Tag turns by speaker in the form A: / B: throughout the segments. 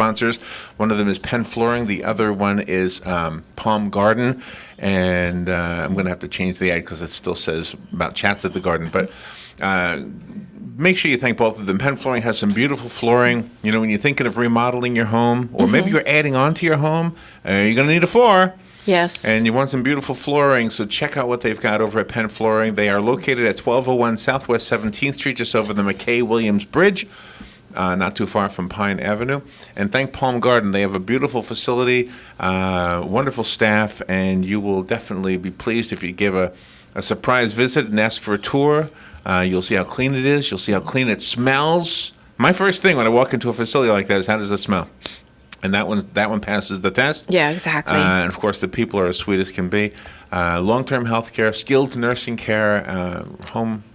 A: sponsors. One of them is Penn Flooring. The other one is Palm Garden. And I'm going to have to change the ad because it still says about Chats at the Garden. But make sure you thank both of them. Penn Flooring has some beautiful flooring. You know, when you're thinking of remodeling your home, or maybe you're adding on to your home, you're going to need a floor.
B: Yes.
A: And you want some beautiful flooring, so check out what they've got over at Penn Flooring. They are located at 1201 Southwest 17th Street, just over the McKay-Williams Bridge, not too far from Pine Avenue. And thank Palm Garden. They have a beautiful facility, wonderful staff, and you will definitely be pleased if you give a surprise visit and ask for a tour. You'll see how clean it is. You'll see how clean it smells. My first thing when I walk into a facility like that is, how does it smell? And that one passes the test.
B: Yeah, exactly.
A: And of course, the people are as sweet as can be. Long-term health care, skilled nursing care,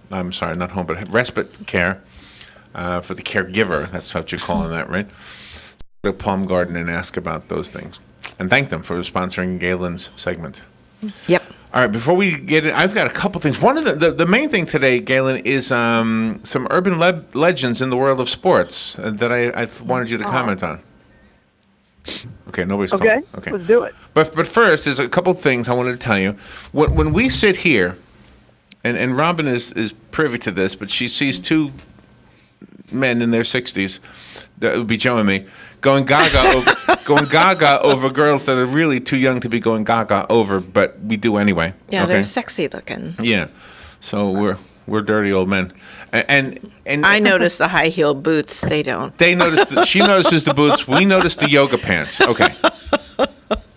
A: respite care for the caregiver. That's what you're calling that, right? Go to Palm Garden and ask about those things. And thank them for sponsoring Galen's segment.
B: Yep.
A: All right, before we get it, I've got a couple things. One of the main thing today, Galen, is some urban legends in the world of sports that I wanted you to comment on. Okay, nobody's calling.
C: Okay, let's do it.
A: But first, there's a couple things I wanted to tell you. When we sit here, and Robin is privy to this, but she sees two men in their 60s, that would be Joe and me, going gaga over girls that are really too young to be going gaga over, but we do anyway.
B: Yeah,
A: okay?
B: They're sexy looking.
A: Yeah, so we're dirty old men, and
B: I notice the high heel boots. They don't.
A: They notice. She notices the boots. We notice the yoga pants. Okay. All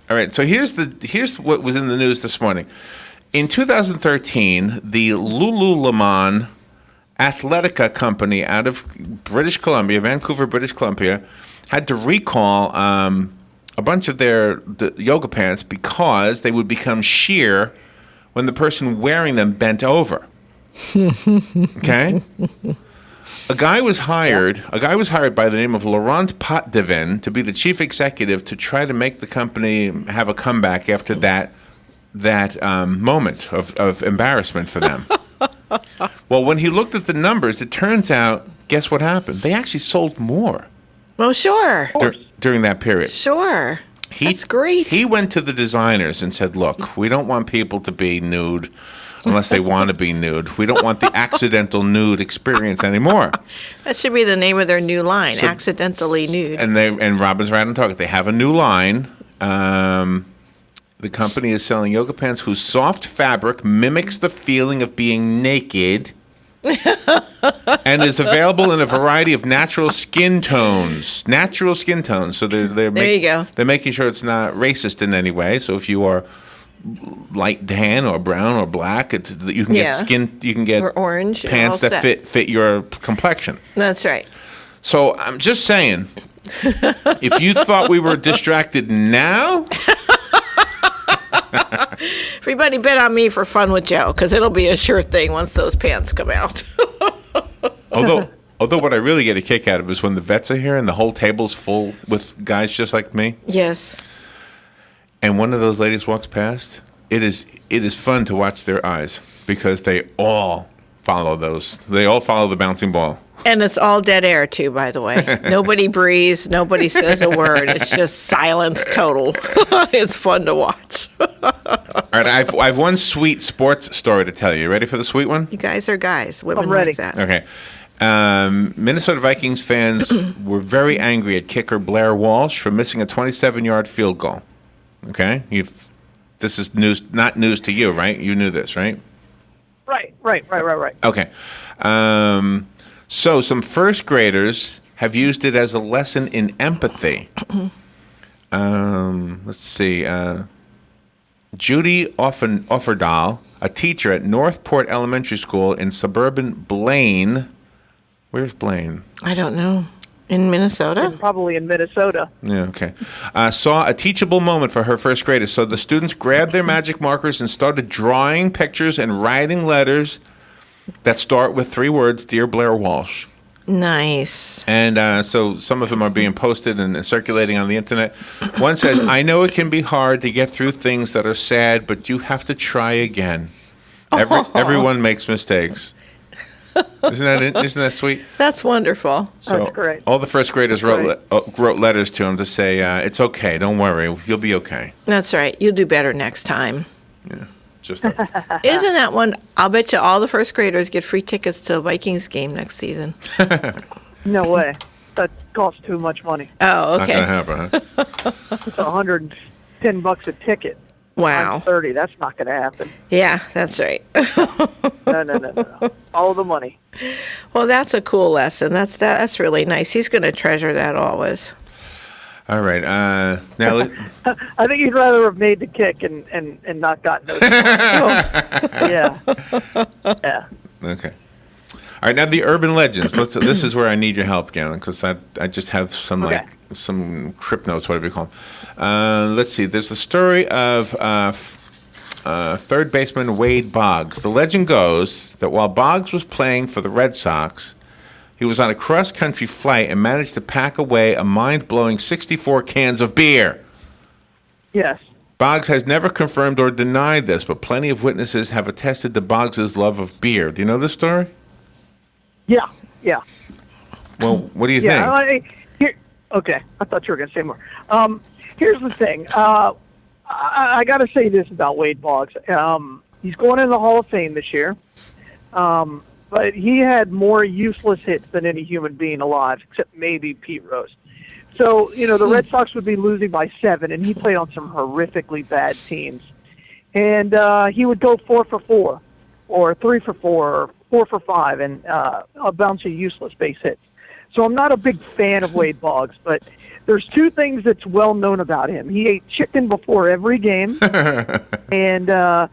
A: right. So here's what was in the news this morning. In 2013, the Lululemon Athletica company out of British Columbia, Vancouver, British Columbia, had to recall a bunch of the yoga pants because they would become sheer when the person wearing them bent over. Okay? A guy was hired by the name of Laurent Potvin to be the chief executive to try to make the company have a comeback after that moment of embarrassment for them. Well, when he looked at the numbers, it turns out, guess what happened? They actually sold more.
B: Well, sure.
A: During that period.
B: Sure. That's great.
A: He went to the designers and said, look, we don't want people to be nude unless they want to be nude. We don't want the accidental nude experience anymore.
B: That should be the name of their new line, Accidentally Nude.
A: And Robin's right on target. They have a new line. The company is selling yoga pants whose soft fabric mimics the feeling of being naked and is available in a variety of natural skin tones. Natural skin tones. So there you go. They're making sure it's not racist in any way. So if you are light tan or brown or black, you can get skin. You can get
B: or orange
A: pants that fit your complexion.
B: That's right.
A: So I'm just saying, if you thought we were distracted now.
B: Everybody bet on me for Fun with Joe, because it'll be a sure thing once those pants come out.
A: Although what I really get a kick out of is when the vets are here and the whole table's full with guys just like me.
B: Yes.
A: And one of those ladies walks past. It is fun to watch their eyes because they all follow those. They all follow the bouncing ball.
B: And it's all dead air, too, by the way. Nobody breathes. Nobody says a word. It's just silence total. It's fun to watch.
A: All right, I've one sweet sports story to tell you. Ready for the sweet one?
B: You guys are guys. Women
C: I'm ready.
B: like that.
A: Okay. Minnesota Vikings fans were very angry at kicker Blair Walsh for missing a 27-yard field goal. Okay? This is not news to you, right? You knew this, right?
C: Right.
A: Okay. So some first graders have used it as a lesson in empathy. Let's see. Judy Offerdahl, a teacher at Northport Elementary School in suburban Blaine. Where's Blaine?
B: I don't know. In Minnesota?
C: Probably in Minnesota.
A: Yeah, okay. Saw a teachable moment for her first graders. So the students grabbed their magic markers and started drawing pictures and writing letters that start with 3 words, Dear Blair Walsh.
B: Nice.
A: And so some of them are being posted and circulating on the internet. One says, I know it can be hard to get through things that are sad, but you have to try again. Everyone makes mistakes. Isn't that sweet?
B: That's wonderful.
A: So
C: That's great.
A: all the first graders wrote letters to him to say, "It's okay. Don't worry. You'll be okay."
B: That's right. You'll do better next time.
A: Yeah. Just
B: Isn't that one? I'll bet you all the first graders get free tickets to a Vikings game next season.
C: No way. That costs too much money.
B: Oh,
A: not gonna
B: okay.
A: happen. Huh?
C: It's $110 a ticket.
B: Wow.
C: I'm 30. That's not going to happen.
B: Yeah, that's right.
C: No. All the money.
B: Well, that's a cool lesson. That's really nice. He's going to treasure that always.
A: All right. Now,
C: I think he'd rather have made the kick and not gotten those. Yeah. Yeah.
A: okay. All right. Now the urban legends. This is where I need your help, Galen, because I just have some crypt notes, whatever you call them. Let's see. There's the story of third baseman Wade Boggs. The legend goes that while Boggs was playing for the Red Sox, he was on a cross-country flight and managed to pack away a mind-blowing 64 cans of beer.
C: Yes.
A: Boggs has never confirmed or denied this, but plenty of witnesses have attested to Boggs' love of beer. Do you know this story?
C: Yeah.
A: Well, what do you think?
C: Okay. I thought you were going to say more. Here's the thing. I got to say this about Wade Boggs. He's going in the Hall of Fame this year. But he had more useless hits than any human being alive, except maybe Pete Rose. So, the Red Sox would be losing by 7, and he played on some horrifically bad teams. And he would go 4 for 4, or 3 for 4, or 4 for 5, and a bunch of useless base hits. So I'm not a big fan of Wade Boggs, but there's 2 things that's well known about him. He ate chicken before every game, and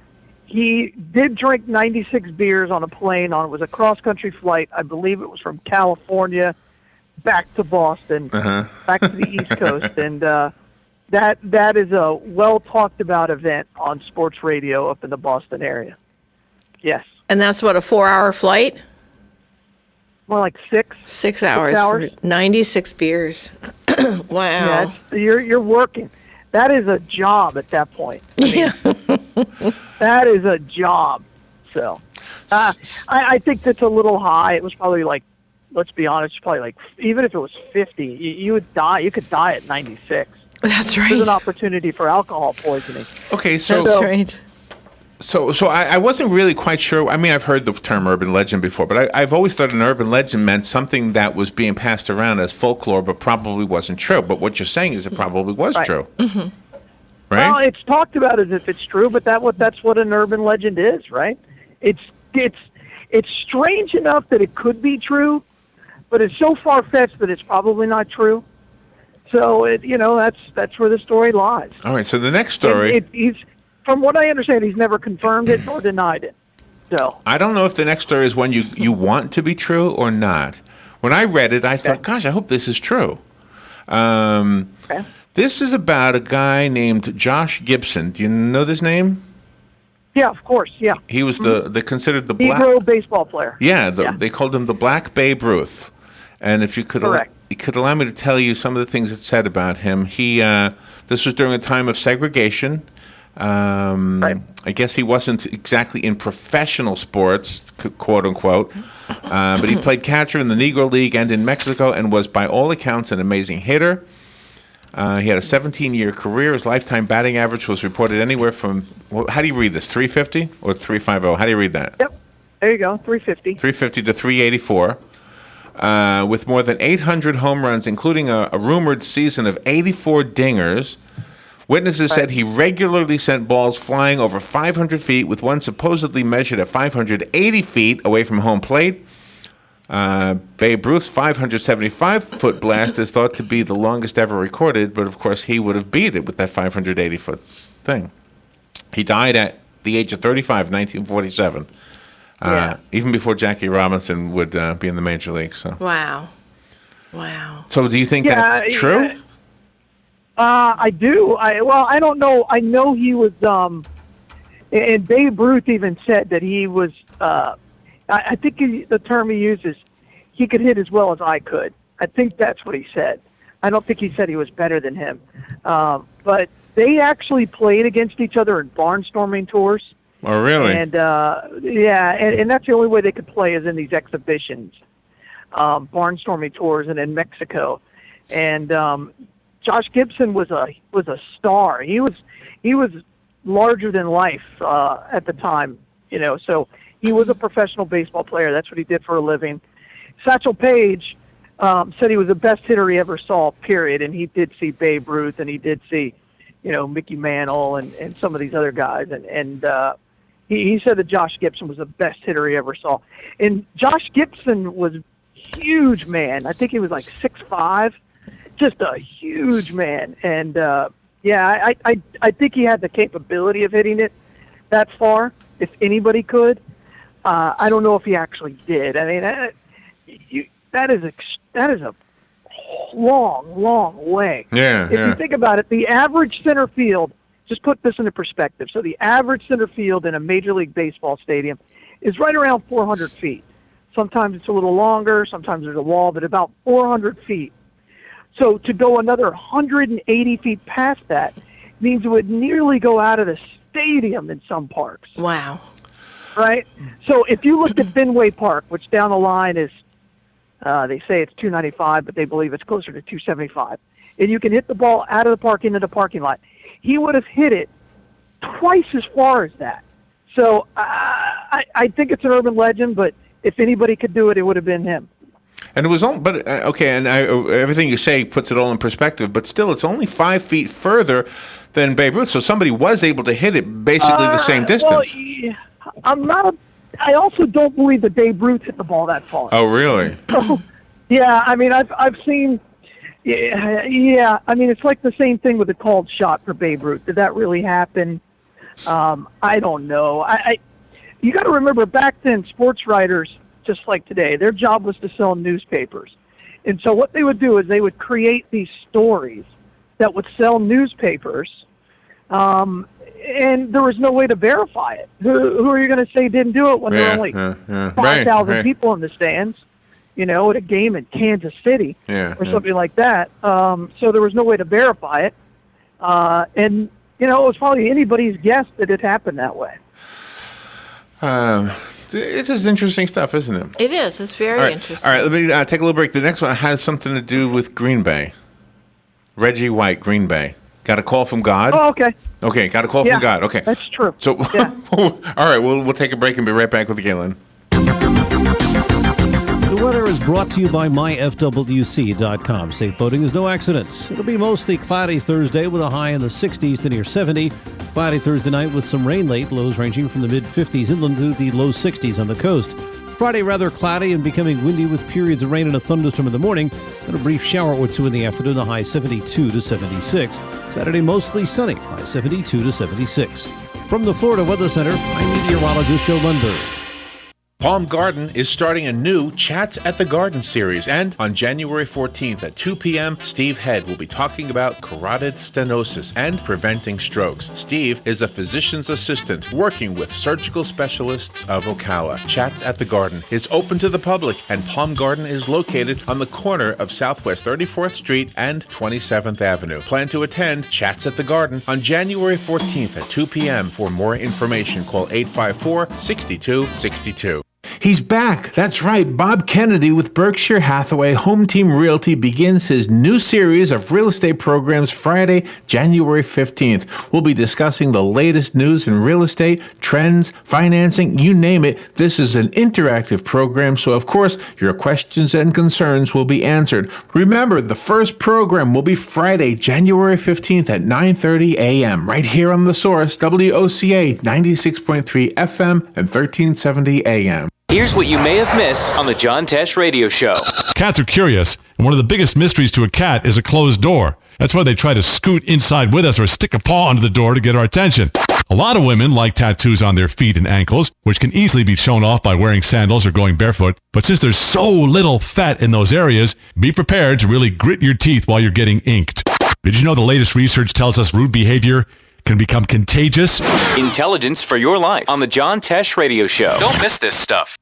C: he did drink 96 beers on a plane. It was a cross-country flight. I believe it was from California back to Boston, back to the East Coast. And that is a well-talked-about event on sports radio up in the Boston area. Yes.
B: And that's what, a 4-hour flight?
C: More like 6.
B: 6 hours.
C: 6 hours.
B: 96 beers. Wow.
C: Yeah, you're working. That is a job at that point.
B: Yeah.
C: That is a job. So I think that's a little high. It was probably like, let's be honest, probably like, even if it was 50, you would die. You could die at 96.
B: That's right.
C: There's an opportunity for alcohol poisoning.
A: Okay, so
B: That's right.
A: So I wasn't really quite sure. I mean, I've heard the term urban legend before, but I've always thought an urban legend meant something that was being passed around as folklore, but probably wasn't true. But what you're saying is it probably was true. Mm-hmm. Right?
C: Well, it's talked about as if it's true, but that's what an urban legend is, right? It's strange enough that it could be true, but it's so far-fetched that it's probably not true. So that's where the story lies.
A: All right. So the next story.
C: From what I understand, he's never confirmed it nor denied it. So
A: I don't know if the next story is one you want to be true or not. When I read it, I thought, gosh, I hope this is true. This is about a guy named Josh Gibson. Do you know this name?
C: Yeah, of course. Yeah.
A: He was considered the black
C: Negro baseball player.
A: Yeah, they called him the Black Babe Ruth. And if you could allow me to tell you some of the things it said about him, this was during a time of segregation. I guess he wasn't exactly in professional sports, quote unquote, but he played catcher in the Negro League and in Mexico and was, by all accounts, an amazing hitter. He had a 17-year career. His lifetime batting average was reported anywhere from, how do you read this, 350 or 350? How do you read that?
C: Yep. There you go, 350.
A: 350 to 384. With more than 800 home runs, including a rumored season of 84 dingers. Witnesses said he regularly sent balls flying over 500 feet, with one supposedly measured at 580 feet away from home plate. Babe Ruth's 575-foot blast is thought to be the longest ever recorded, but of course he would have beat it with that 580-foot thing. He died at the age of 35 in 1947, even before Jackie Robinson would be in the major leagues. So.
B: Wow.
A: So do you think that's true?
C: I do. I don't know. I know he was, and Babe Ruth even said that he was, I think the term he uses, he could hit as well as I could. I think that's what he said. I don't think he said he was better than him. But they actually played against each other in barnstorming tours.
A: Oh, really?
C: And and that's the only way they could play is in these exhibitions, barnstorming tours, and in Mexico. And Josh Gibson was a star. He was larger than life at the time, So he was a professional baseball player. That's what he did for a living. Satchel Paige said he was the best hitter he ever saw, period. And he did see Babe Ruth, and he did see, Mickey Mantle and some of these other guys. And he said that Josh Gibson was the best hitter he ever saw. And Josh Gibson was a huge man. I think he was like 6'5", just a huge man. And I think he had the capability of hitting it that far, if anybody could. I don't know if he actually did. I mean, that is a long way.
A: Yeah.
C: If you think about it, the average center field, just put this into perspective. So the average center field in a Major League Baseball stadium is right around 400 feet. Sometimes it's a little longer, sometimes there's a wall, but about 400 feet. So to go another 180 feet past that means it would nearly go out of the stadium in some parks.
B: Wow.
C: Right? So if you looked at Fenway Park, which down the line is, they say it's 295, but they believe it's closer to 275, and you can hit the ball out of the park into the parking lot, he would have hit it twice as far as that. So I think it's an urban legend, but if anybody could do it, it would have been him.
A: And it was only, but okay, and everything you say puts it all in perspective. But still, it's only 5 feet further than Babe Ruth, so somebody was able to hit it basically the same distance.
C: Well, I also don't believe that Babe Ruth hit the ball that far.
A: Oh, really?
C: So, yeah, I mean, I've seen. Yeah, I mean, it's like the same thing with the called shot for Babe Ruth. Did that really happen? I don't know. You got to remember, back then, sports writers, just like today, their job was to sell newspapers. And so what they would do is they would create these stories that would sell newspapers, and there was no way to verify it. Who are you going to say didn't do it when there were only 5,000 people in the stands, at a game in Kansas City or something like that? So there was no way to verify it. And, it was probably anybody's guess that it happened that way.
A: It's just interesting stuff, isn't it?
B: It is. It's very interesting.
A: All right, let me take a little break. The next one has something to do with Green Bay. Reggie White, Green Bay. Got a call from God?
C: Oh, okay.
A: Okay, got a call from God. Okay.
C: That's true.
A: So, all right, we'll take a break and be right back with Galen.
D: The weather is brought to you by myfwc.com. Safe boating is no accident. It'll be mostly cloudy Thursday with a high in the 60s to near 70. Cloudy Thursday night with some rain late, lows ranging from the mid-50s inland to the low 60s on the coast. Friday rather cloudy and becoming windy with periods of rain and a thunderstorm in the morning, and a brief shower or two in the afternoon, the high 72 to 76. Saturday mostly sunny, high 72 to 76. From the Florida Weather Center, I'm meteorologist Joe Lundberg.
A: Palm Garden is starting a new Chats at the Garden series, and on January 14th at 2 p.m., Steve Head will be talking about carotid stenosis and preventing strokes. Steve is a physician's assistant working with surgical specialists of Ocala. Chats at the Garden is open to the public, and Palm Garden is located on the corner of Southwest 34th Street and 27th Avenue. Plan to attend Chats at the Garden on January 14th at 2 p.m. For more information, call 854-6262.
E: He's back. That's right. Bob Kennedy with Berkshire Hathaway Home Team Realty begins his new series of real estate programs Friday, January 15th. We'll be discussing the latest news in real estate, trends, financing, you name it. This is an interactive program, so of course, your questions and concerns will be answered. Remember, the first program will be Friday, January 15th at 9:30 a.m. right here on The Source, WOCA 96.3 FM and 1370 a.m.
F: Here's what you may have missed on the John Tesh Radio Show.
G: Cats are curious, and one of the biggest mysteries to a cat is a closed door. That's why they try to scoot inside with us or stick a paw under the door to get our attention. A lot of women like tattoos on their feet and ankles, which can easily be shown off by wearing sandals or going barefoot. But since there's so little fat in those areas, be prepared to really grit your teeth while you're getting inked. Did you know the latest research tells us rude behavior can become contagious?
F: Intelligence for your life on the John Tesh Radio Show. Don't miss this stuff.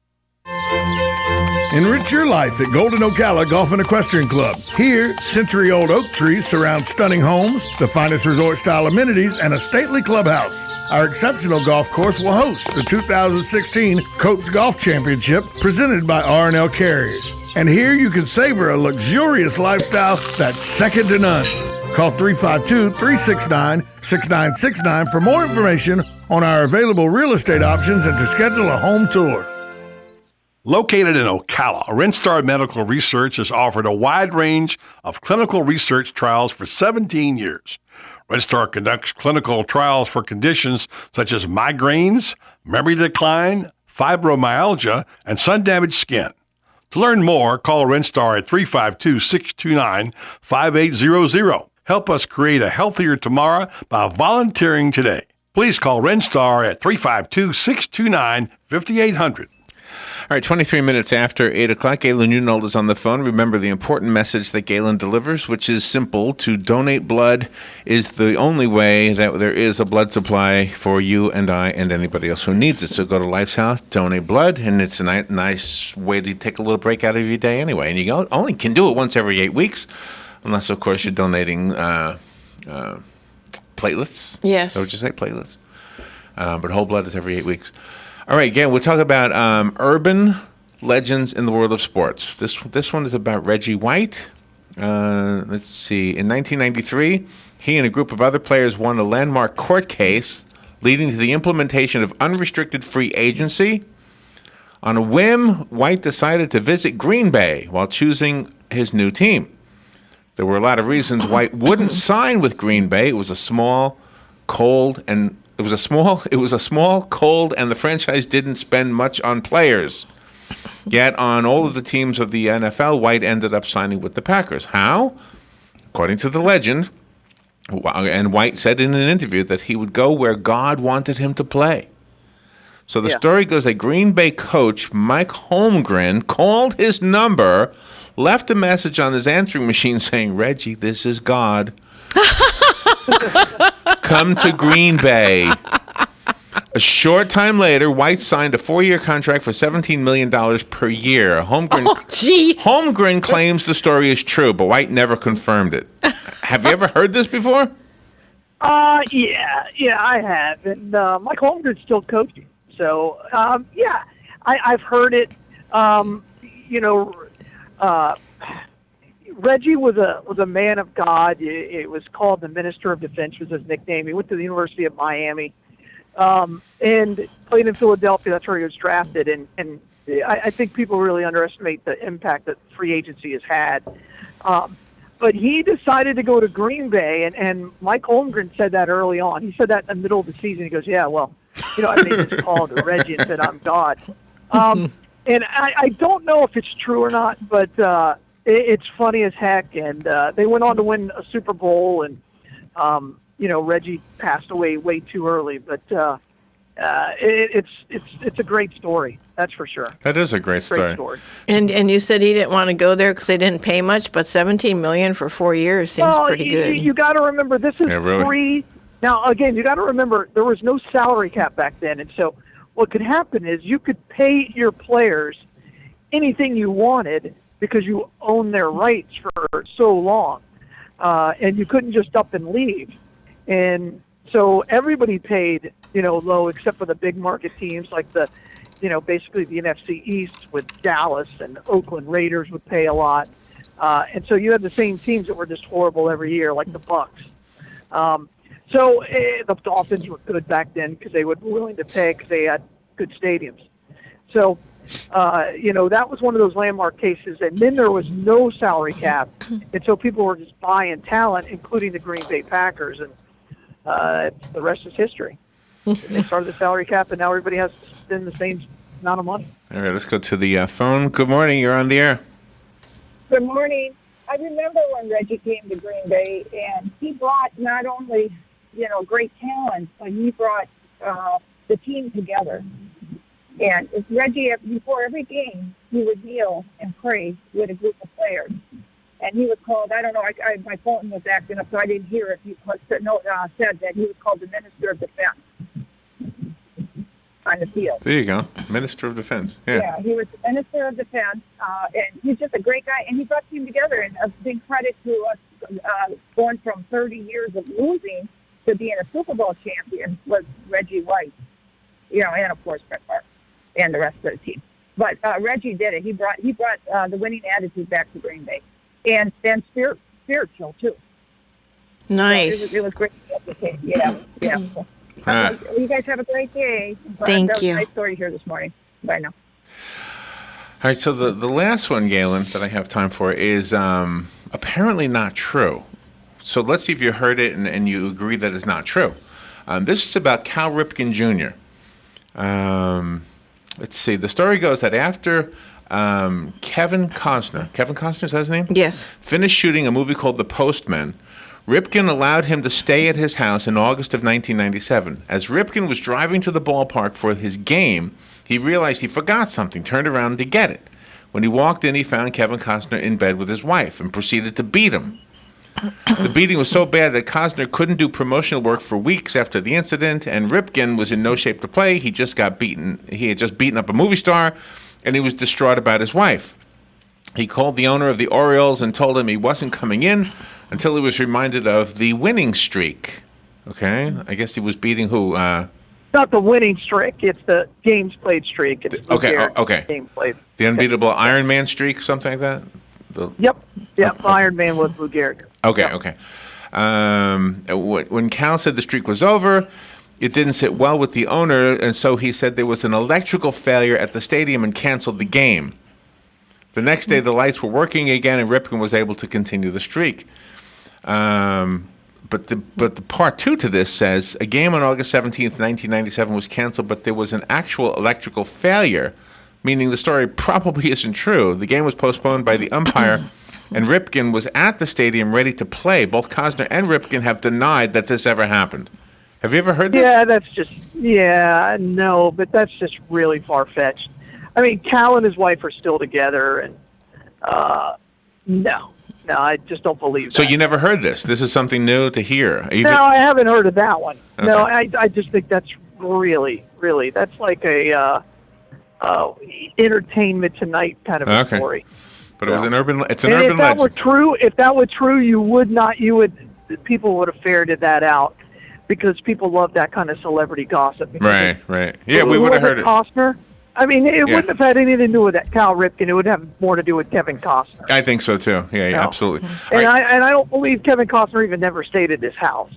H: Enrich your life at Golden Ocala Golf and Equestrian Club. Here, century-old oak trees surround stunning homes, the finest resort-style amenities, and a stately clubhouse. Our exceptional golf course will host the 2016 Coates Golf Championship presented by R&L Carriers. And here you can savor a luxurious lifestyle that's second to none. Call 352-369-6969 for more information on our available real estate options and to schedule a home tour.
I: Located in Ocala, Renstar Medical Research has offered a wide range of clinical research trials for 17 years. Renstar conducts clinical trials for conditions such as migraines, memory decline, fibromyalgia, and sun-damaged skin. To learn more, call Renstar at 352-629-5800. Help us create a healthier tomorrow by volunteering today. Please call Renstar at 352-629-5800.
A: All right, 23 minutes after 8 o'clock, Galen Unold is on the phone. Remember the important message that Galen delivers, which is simple. To donate blood is the only way that there is a blood supply for you and I and anybody else who needs it. So go to LifeSouth, donate blood, and it's a nice way to take a little break out of your day anyway. And you only can do it once every 8 weeks, unless, of course, you're donating platelets.
B: Yes.
A: So would you say platelets? But whole blood is every 8 weeks. All right, again, we'll talk about urban legends in the world of sports. This one is about Reggie White. Let's see. In 1993, he and a group of other players won a landmark court case leading to the implementation of unrestricted free agency. On a whim, White decided to visit Green Bay while choosing his new team. There were a lot of reasons White wouldn't sign with Green Bay. It was a small, cold, and the franchise didn't spend much on players. Yet on all of the teams of the NFL, White ended up signing with the Packers. How? According to the legend, and White said in an interview that he would go where God wanted him to play. So the story goes that Green Bay coach Mike Holmgren called his number, left a message on his answering machine saying, "Reggie, this is God. Come to Green Bay." A short time later, White signed a 4-year contract for $17 million per year. Holmgren claims the story is true, but White never confirmed it. Have you ever heard this before?
C: Yeah, I have. And Mike Holmgren's still coaching. So, I've heard it. Reggie was a man of God. It was called the Minister of Defense was his nickname. He went to the University of Miami and played in Philadelphia. That's where he was drafted. And I think people really underestimate the impact that free agency has had. But he decided to go to Green Bay, and Mike Holmgren said that early on. He said that in the middle of the season. He goes, I made this call to Reggie and said, I'm God. And I don't know if it's true or not, but it's funny as heck. And they went on to win a Super Bowl, and Reggie passed away way too early. But it's a great story. That's for sure.
A: That is a great story.
B: And you said he didn't want to go there because they didn't pay much, but $17 million for 4 years seems pretty good.
C: You got to remember, this is
A: really
C: free. Now, again, you got to remember there was no salary cap back then, and so what could happen is you could pay your players anything you wanted because you own their rights for so long, and you couldn't just up and leave. And so everybody paid, low, except for the big market teams like basically the NFC East with Dallas and Oakland Raiders would pay a lot. And so you had the same teams that were just horrible every year, like the Bucks. So the Dolphins were good back then because they were willing to pay because they had good stadiums. So, that was one of those landmark cases. And then there was no salary cap. And so people were just buying talent, including the Green Bay Packers. And the rest is history. They started the salary cap, and now everybody has to spend the same amount of money.
A: All right, let's go to the phone. Good morning. You're on the air.
J: Good morning. I remember when Reggie came to Green Bay, and he brought not only, great talent, but he brought the team together. And if Reggie, before every game, he would kneel and pray with a group of players. And he was called, I don't know, my phone was acting up, so I didn't hear if he said that he was called the Minister of Defense. on the field.
A: There you go. Minister of Defense. Yeah.
J: He was the Minister of Defense, and he's just a great guy, and he brought the team together, and a big credit to us going from 30 years of losing to being a Super Bowl champion was Reggie White, and of course Brett Favre and the rest of the team. But Reggie did it. He brought the winning attitude back to Green Bay, and spiritual too.
B: Nice.
J: So it was great to get the team. Yeah. You guys have a great day.
B: Thank
J: that was
B: you.
J: a nice story here this morning. Bye now.
A: All right, so the last one, Galen, that I have time for is apparently not true. So let's see if you heard it and you agree that it's not true. This is about Cal Ripken Jr. Let's see. The story goes that after Kevin Costner, is that his name?
B: Yes.
A: Finished shooting a movie called The Postman, Ripken allowed him to stay at his house in August of 1997. As Ripken was driving to the ballpark for his game, he realized he forgot something, turned around to get it. When he walked in, he found Kevin Costner in bed with his wife and proceeded to beat him. The beating was so bad that Costner couldn't do promotional work for weeks after the incident, and Ripken was in no shape to play. He just got beaten. He had just beaten up a movie star, and he was distraught about his wife. He called the owner of the Orioles and told him he wasn't coming in until he was reminded of the winning streak. Okay? I guess he was beating who?
C: Not the winning streak. It's the games played streak. It's
A: okay.
C: Game played.
A: The unbeatable Iron Man streak, something like that?
C: Yep. Iron Man was Lou Gehrig.
A: Okay. When Cal said the streak was over, it didn't sit well with the owner, and so he said there was an electrical failure at the stadium and canceled the game. The next day, the lights were working again, and Ripken was able to continue the streak. But the part two to this says a game on August 17th, 1997 was canceled, but there was an actual electrical failure, meaning the story probably isn't true. The game was postponed by the umpire, and Ripken was at the stadium ready to play. Both Costner and Ripken have denied that this ever happened. Have you ever heard this?
C: Yeah, no, but that's just really far-fetched. I mean, Cal and his wife are still together, and no, I just don't believe that.
A: So you never heard this? This is something new to hear?
C: No, I haven't heard of that one.
A: Okay.
C: No, I just think that's really, that's like a Entertainment Tonight kind of a story.
A: But it was an urban. It's an
C: and
A: urban
C: if that
A: legend.
C: if that were true, people would have ferreted that out because people love that kind of celebrity gossip.
A: Right. Yeah, we would have heard it.
C: Costner. I mean, it wouldn't have had anything to do with that Cal Ripken. It would have more to do with Kevin Costner.
A: I think so too. Yeah,
C: No.
A: absolutely.
C: And
A: Right.
C: I don't believe Kevin Costner even never stayed at his house.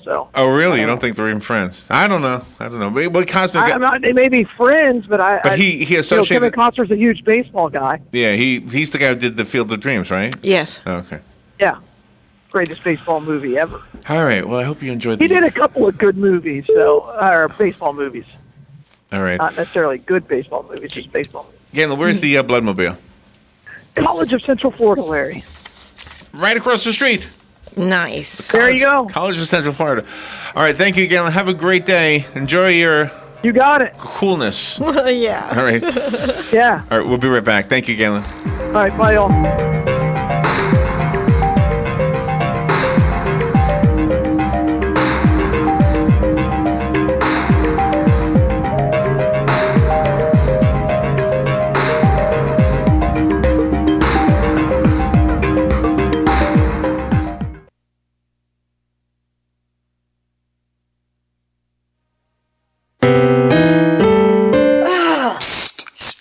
C: So.
A: Oh, really? You don't think they're even friends? I don't know. But Costner.
C: They may be friends, but
A: he associated.
C: Kevin Costner's a huge baseball guy.
A: Yeah, he's the guy who did the Field of Dreams, right?
B: Yes.
A: Okay.
C: Yeah, greatest baseball movie ever.
A: All right. Well, I hope you enjoyed.
C: He did a couple of good movies, or baseball movies.
A: All right.
C: Not necessarily good baseball movies, just baseball movies.
A: Galen, where's the Bloodmobile?
C: College of Central Florida, Larry.
A: Right across the street.
B: Nice.
C: There you go.
A: College of Central Florida. All right. Thank you, Galen. Have a great day. Enjoy your.
C: You got it.
A: Coolness.
B: Yeah.
A: All right.
C: Yeah.
A: All right. We'll be right back. Thank you, Galen.
C: All right. Bye, y'all.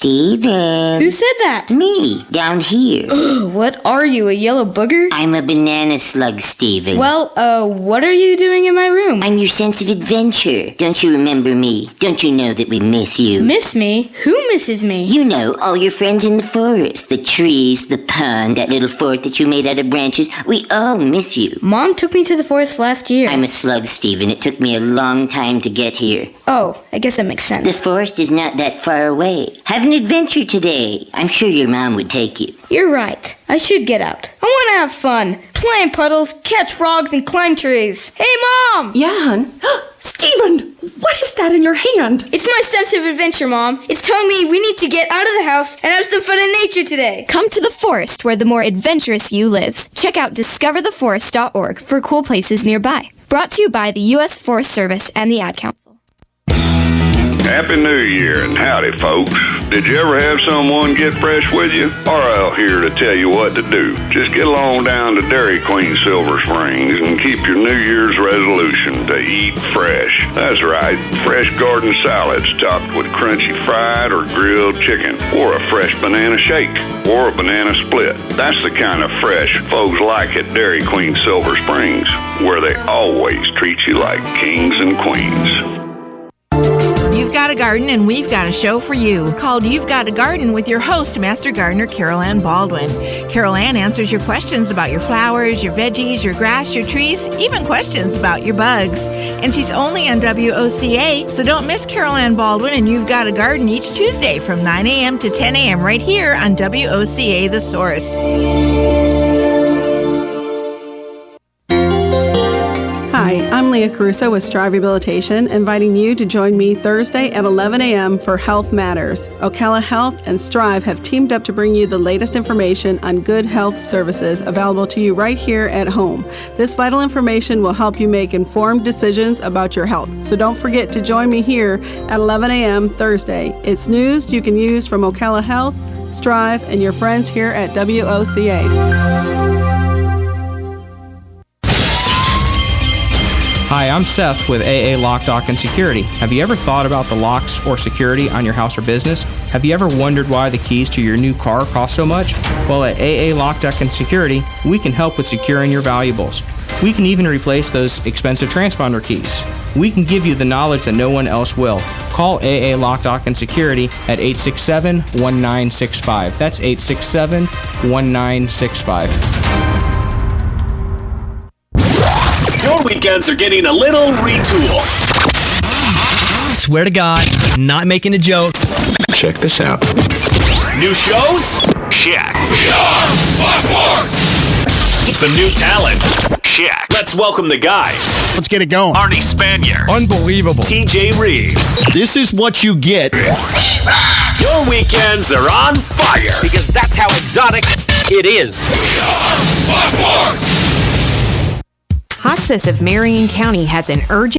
K: Steven.
L: Who said that?
K: Me, down here.
L: What are you, a yellow booger?
K: I'm a banana slug, Steven.
L: Well, what are you doing in my room?
K: I'm your sense of adventure. Don't you remember me? Don't you know that we miss you?
L: Miss me? Who misses me?
K: You know, all your friends in the forest. The trees, the pond, that little fort that you made out of branches. We all miss you.
L: Mom took me to the forest last year.
K: I'm a slug, Steven. It took me a long time to get here.
L: Oh, I guess that makes sense.
K: The forest is not that far away. Have an adventure today. I'm sure your mom would take you.
L: You're right. I should get out. I want to have fun. Play in puddles, catch frogs, and climb trees. Hey, Mom!
M: Yeah, hon? Steven, what is that in your hand?
L: It's my sense of adventure, Mom. It's telling me we need to get out of the house and have some fun in nature today.
N: Come to the forest where the more adventurous you lives. Check out discovertheforest.org for cool places nearby. Brought to you by the U.S. Forest Service and the Ad Council.
O: Happy New Year and howdy, folks. Did you ever have someone get fresh with you? RL here to tell you what to do. Just get along down to Dairy Queen Silver Springs and keep your New Year's resolution to eat fresh. That's right, fresh garden salads topped with crunchy fried or grilled chicken, or a fresh banana shake, or a banana split. That's the kind of fresh folks like at Dairy Queen Silver Springs, where they always treat you like kings and queens.
P: You've got a garden and we've got a show for you called You've Got a Garden with your host, Master Gardener Carol Ann Baldwin. Carol Ann answers your questions about your flowers, your veggies, your grass, your trees, even questions about your bugs. And she's only on WOCA, so don't miss Carol Ann Baldwin and You've Got a Garden each Tuesday from 9 a.m. to 10 a.m. right here on WOCA The Source.
Q: Hi, I'm Leah Caruso with Strive Rehabilitation, inviting you to join me Thursday at 11 a.m. for Health Matters. Ocala Health and Strive have teamed up to bring you the latest information on good health services available to you right here at home. This vital information will help you make informed decisions about your health. So don't forget to join me here at 11 a.m. Thursday. It's news you can use from Ocala Health, Strive, and your friends here at WOCA.
R: Hi, I'm Seth with AA Lock, Dock, and Security. Have you ever thought about the locks or security on your house or business? Have you ever wondered why the keys to your new car cost so much? Well, at AA Lock, Dock, and Security, we can help with securing your valuables. We can even replace those expensive transponder keys. We can give you the knowledge that no one else will. Call AA Lock, Dock, and Security at 867-1965. That's 867-1965.
S: Your weekends are getting a little retool.
T: Swear to God, not making a joke.
S: Check this out. New shows? Check. Some new talent? Check. Let's welcome the guys.
U: Let's get it going.
S: Arnie Spanier.
U: Unbelievable.
S: TJ Reeves.
U: This is what you get.
S: Your weekends are on fire. Because that's how exotic it is.
V: Hospice of Marion County has an urgent